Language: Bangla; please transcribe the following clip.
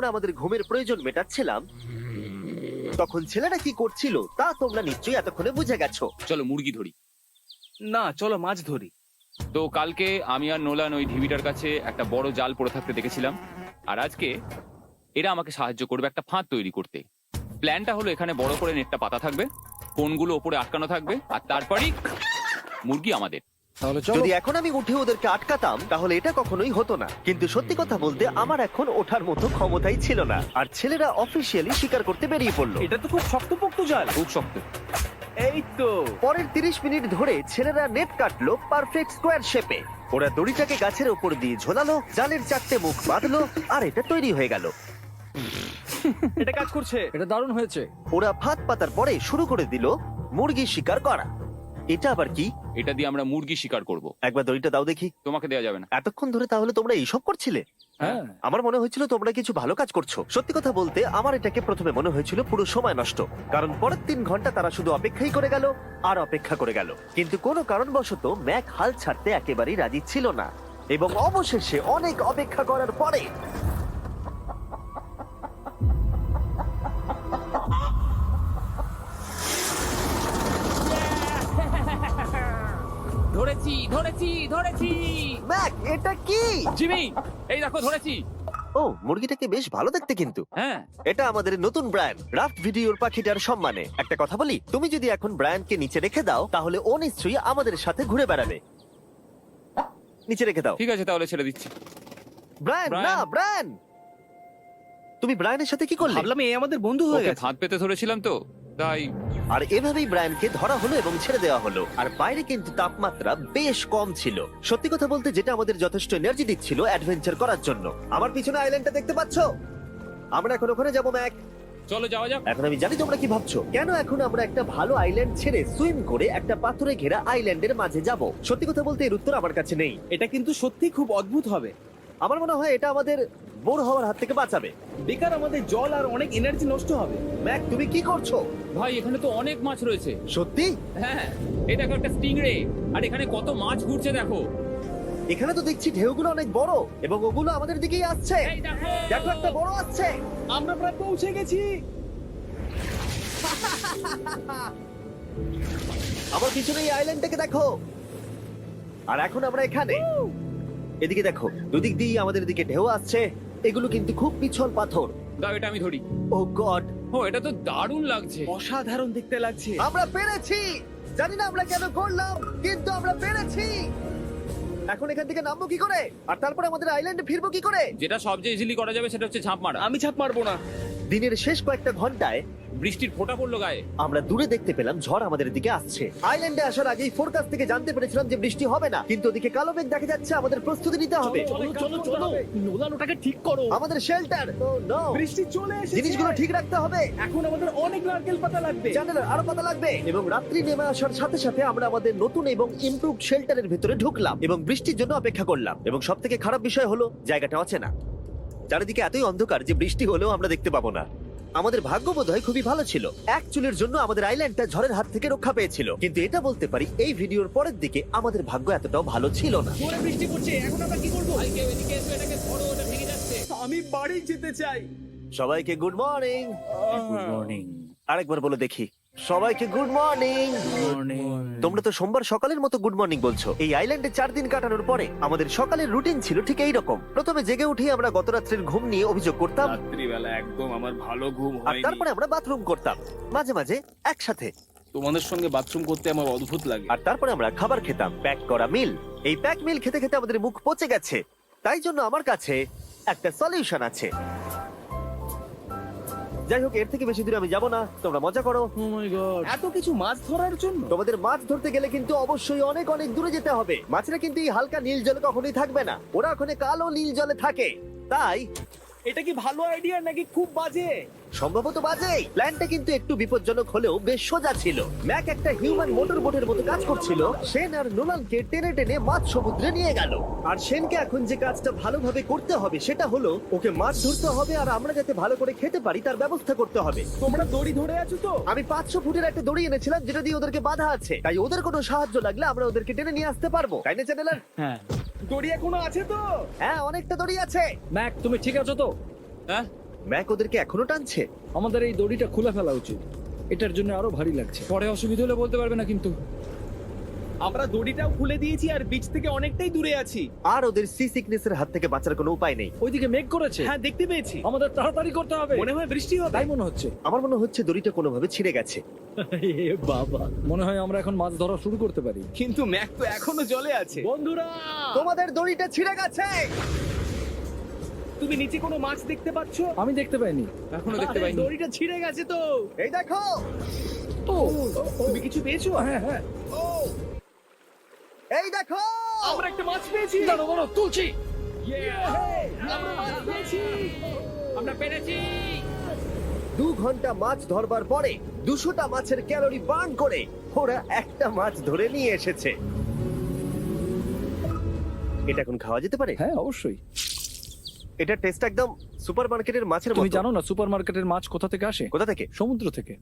আমরা আমাদের ঘুমের প্রয়োজন মেটাচ্ছিলাম, তখন ছেলেরা কি করছিল তা তোমরা নিশ্চয়ই এতক্ষণে বুঝে গেছো। চলো মুরগি ধরি। না, চলো মাছ ধরি। তো কালকে আমি আর নোলান ওই ঢিবিটার কাছে একটা বড় জাল পড়ে থাকতে দেখেছিলাম, আর আজকে এরা আমাকে সাহায্য করবে একটা ফাঁদ তৈরি করতে। প্ল্যানটা হলো এখানে বড় করে নেটটা পাতা থাকবে, কোনগুলো ওপরে আটকানো থাকবে, আর তারপরেই মুরগি আমাদের। তাহলে চলো। যদি এখন আমি উঠে ওদেরকে আটকাতাম তাহলে এটা কখনোই হতো না, কিন্তু সত্যি কথা বলতে আমার এখন ওঠার মতো ক্ষমতাই ছিল না, আর ছেলেরা অফিসিয়ালি স্বীকার করতে বেরিয়ে পড়লো। এটা তো খুব শক্তপোক্ত জাল। খুব শক্ত। এই তো। পরের 30 মিনিট ধরে ছেলেরা নেট কাটলো পারফেক্ট স্কোয়ার শেপে। ওরা দড়িটাকে গাছের ওপর দিয়ে ঝোলালো, জালের 4টে মুখ বাঁধলো, আর এটা তৈরি হয়ে গেল। এটা কাজ করছে। এটা দারুণ হয়েছে। ওরা ফাঁদ পাতার পরে শুরু করে দিল মুরগি শিকার করা। এটা আবার কি? এটা দিয়ে আমরা মুরগি শিকার করব। একবার দড়িটা দাও দেখি। তোমাকে দেওয়া যাবে না। এতক্ষণ ধরে তাহলে তোমরা এইসব করছিলে? হ্যাঁ, আমার মনে হয়েছিল তোমরা কিছু ভালো কাজ করছো। সত্যি কথা বলতে আমার এটাকে প্রথমে মনে হয়েছিল পুরো সময় নষ্ট, কারণ পরের 3 ঘন্টা তারা শুধু অপেক্ষাই করে গেল আর অপেক্ষা করে গেল। কিন্তু কোনো কারণবশত ম্যাক হাল ছাড়তে একেবারেই রাজি ছিল না, এবং অবশেষে অনেক অপেক্ষা করার পরে ধরেছি ধরেছি ধরেছি। ম্যাক, এটা কি? জিমি, এই দেখো ধরেছি। ও, মুরগিটাকে বেশ ভালো দেখতে কিন্তু। হ্যাঁ, এটা আমাদের নতুন ব্র্যান্ড রাফট ভিডিওর পাখিটার সম্মানে। একটা কথা বলি, তুমি যদি এখন ব্র্যান্ডকে নিচে রেখে দাও তাহলে ও নিশ্চয়ই আমাদের সাথে ঘুরে বেড়াবে। নিচে রেখে দাও। ঠিক আছে তাহলে ছেড়ে দিচ্ছি। Brian, Brian. না ব্রায়ান, তুমি ব্রায়ানের সাথে কি করলে? ভাবলাম এই আমাদের বন্ধু হয়ে ওকে গেছে। ফাঁদ পেতে ধরেছিলাম তো তাই। আর এভাবেই ব্রায়ানকে ধরা হলো এবং ছেড়ে দেওয়া হলো। আর বাইরে কিন্তু তাপমাত্রা বেশ কম ছিল। সত্যি কথা বলতে যেটা আমাদের যথেষ্ট এনার্জি দিচ্ছিল অ্যাডভেঞ্চার করার জন্য। আমার পিছনে আইল্যান্ডটা দেখতে পাচ্ছো? আমরা এখন ওখানে যাবো ম্যাক। চলো যাওয়া যাক। এখন আমি জানি তোমরা কি ভাবছো, কেন এখন আমরা একটা ভালো আইল্যান্ড ছেড়ে সুইম করে একটা পাথরে ঘেরা আইল্যান্ডের মাঝে যাব? সত্যি কথা বলতে এর উত্তর আমার কাছে নেই। এটা কিন্তু সত্যি খুব অদ্ভুত হবে। আমার মনে হয় এটা আমাদের বোর হওয়ার হাত থেকে বাঁচাবে। বেকার আমাদের জল আর অনেক এনার্জি নষ্ট হবে। ম্যাক, তুমি কি করছো? ভাই এখানে তো অনেক মাছ রয়েছে। সত্যি? হ্যাঁ, এই দেখো একটা স্টিংরে, আর এখানে কত মাছ ঘুরছে দেখো। এখানে তো দেখছি ঢেউগুলো অনেক বড় এবং ওগুলো আমাদের দিকেই আসছে। এই দেখো। দেখো, একটা বড় আসছে। আমরা প্রায় পৌঁছে গেছি। আমার পিছনে এই আইল্যান্ডটাকে দেখো। আর এখন আমরা এখানে। এদিকে দেখো, দুদিক দিয়ে আমাদের দিকে ঢেউ আসছে। এগুলো কিন্তু খুব পিছল পাথর। দাও এটা আমি ধরি। ও গড, ও এটা তো দারুণ লাগছে। অসাধারণ দেখতে লাগছে। আমরা পেরেছি। জানি না আমরা কেন করলাম, কিন্তু আমরা পেরেছি। এখন এখান থেকে নামবো কি করে, আর তারপরে আমাদের আইল্যান্ডে ফিরবো কি করে? যেটা সবচেয়ে ইজিলি করা যাবে সেটা হচ্ছে ঝাঁপ মারা। আমি ছাপ মারবো না। দিনের শেষ কয়েকটা ঘন্টায় বৃষ্টির ফোঁটা পড়লো গায়ে। আমরা দূরে দেখতে পেলাম ঝড় আমাদের দিকে আসছে। আইল্যান্ডে আসার আগেই ফোরকাস্ট থেকে জানতে পেরেছিলাম যে বৃষ্টি হবে না, কিন্তু ওদিকে কালো মেঘ দেখা যাচ্ছে। আমাদের প্রস্তুতি নিতে হবে। নোলান ওটাকে ঠিক করো। আমাদের শেল্টার, বৃষ্টি চলে এসেছে। জিনিসগুলো ঠিক রাখতে হবে। এখন আমাদের অনেক নারকেল পাতা লাগবে। জানালার আরো পাতা লাগবে। এবং রাত্রি নেমে আসার সাথে সাথে আমরা আমাদের নতুন এবং ইমপ্রুভড শেল্টারের ভিতরে ঢুকলাম এবং বৃষ্টির জন্য অপেক্ষা করলাম। এবং সব থেকে খারাপ বিষয় হলো জায়গাটা অচেনা। চারিদিকে এতই অন্ধকার যে বৃষ্টি হলেও আমরা দেখতে পাবো না। আমাদের ভাগ্য বোধহয় খুবই ভালো ছিল। এক চুলের জন্য আমাদের আইল্যান্ডটা ঝড়ের হাত থেকে রক্ষা পেয়েছিল, কিন্তু এটা বলতে পারি এই ভিডিওর পরের দিকে আমাদের ভাগ্য এতটাও ভালো ছিল না। জোরে বৃষ্টি পড়ছে। এখন আমরা কি করব? ভাই কেউ এদিকে এসো, এটাকে ধরো, ওটা ভেঙে যাচ্ছে। আমি বাড়ি যেতে চাই। সবাইকে গুড মর্নিং। Good morning. আরেকবার বলে দেখি, সবাইকে গুড মর্নিং। তোমরা তো সোমবার সকালের মতো গুড মর্নিং বলছো। এই আইল্যান্ডে 4 দিন কাটানোর পরে আমাদের সকালের রুটিন ছিল ঠিক এই রকম। প্রথমে জেগে উঠে আমরা গত রাত্রের ঘুম নিয়ে অভিযোগ করতাম, রাত্রিবেলা একদম আমার ভালো ঘুম আর হয়নি। তারপরে আমরা বাথরুম করতাম, মাঝে মাঝে একসাথে। তোমাদের সঙ্গে বাথরুম করতে আমার অদ্ভুত লাগে। আর তারপরে আমরা খাবার খেতাম, প্যাক করা মিল। এই প্যাক মিল খেতে খেতে আমাদের মুখ পচে গেছে, তাই জন্য আমার কাছে একটা সলিউশন আছে। যাই হোক, এর থেকে বেশি দূরে আমি যাব না, তোমরা মজা করো। ও মাই গড, এত কিছু মাছ ধরার জন্য? তোমাদের মাছ ধরতে গেলে কিন্তু অবশ্যই অনেক অনেক দূরে যেতে হবে। মাছেরা কিন্তু এই হালকা নীল জলে কখনোই থাকবে না, ওরা ওখানে কালো নীল জলে থাকে। তাই এটা কি ভালো আইডিয়া নাকি খুব বাজে? সম্ভবত বাজে। প্ল্যানটা কিন্তু একটু বিপজ্জনক হলেও বেশ সোজা ছিল। ম্যাক একটা হিউম্যান মোটর বোটের মতো কাজ করছিল। শেন আর নোলানকে টেনে টেনে মাছ সমুদ্রে নিয়ে গেল। আর শেনকে এখন যে কাজটা ভালোভাবে করতে হবে সেটা হলো ওকে মাছ ধরতে হবে, আর আমরা যাতে ভালো করে খেতে পারি তার ব্যবস্থা করতে হবে। তোমরা দড়ি ধরে আছো তো? আমি 500 ফুটের একটা দড়ি এনেছিলাম যেটা দিয়ে ওদেরকে বাঁধা আছে, তাই ওদের কোনো সাহায্য লাগলে আমরা ওদেরকে টেনে নিয়ে আসতে পারবো। তাই না চ্যানেলার? হ্যাঁ। দড়ি এখনো আছে তো? হ্যাঁ, অনেকটা দড়ি আছে। ম্যাক, তুমি ঠিক আছো তো? হ্যাঁ, ম্যাক ওদেরকে এখনো টানছে। আমাদের এই দড়িটা খুলে ফেলা উচিত, এটার জন্য আরো ভারী লাগছে। পরে অসুবিধা হলে বলতে পারবে না কিন্তু। আমরা দড়িটাও খুলে দিয়েছি আর বিচ থেকে অনেকটাই দূরে আছি। আর ওদের সি সিকনেস এর হাত থেকে বাঁচার কোনো উপায় নেই। ওইদিকে মেঘ করেছে। হ্যাঁ, দেখতে পেয়েছি। আমাদের তাড়াতাড়ি করতে হবে। মনে হয় বৃষ্টি হবে। তাই মনে হচ্ছে। আমার মনে হচ্ছে দড়িটা কোনোভাবে ছিঁড়ে গেছে। এ বাবা, মনে হয় আমরা এখন মাছ ধরা শুরু করতে পারি। কিন্তু ম্যাক তো এখনো জলে আছে। বন্ধুরা, তোমাদের দড়িটা ছিঁড়ে গেছে। তুমি নিচে কোনো মাছ দেখতে পাচ্ছো? আমি দেখতে পাইনি। এখনো দেখতে আরে, পাইনি। দড়িটা ছিঁড়ে গেছে তো। এই দেখো, ও, তুমি কিছু পেয়েছো? হ্যাঁ হ্যাঁ, এই দেখো। আমরা একটা মাছ পেয়েছি। দাঁড়ো দাঁড়ো, তুলছি। আমরা মাছ পেয়েছি। আমরা পেরেছি। 2 ঘন্টা মাছ ধরবার পরে 200টা মাছের ক্যালোরি বার্ন করে ওরা একটা মাছ ধরে নিয়ে এসেছে। এটা এখন খাওয়া যেতে পারে? হ্যাঁ অবশ্যই। এটা টেস্ট একদম সুপারমার্কেটের মাছের তুমি মতো। জানো না সুপারমার্কেটের মাছ কোথা থেকে আসে? কোথা থেকে? সমুদ্র থেকে।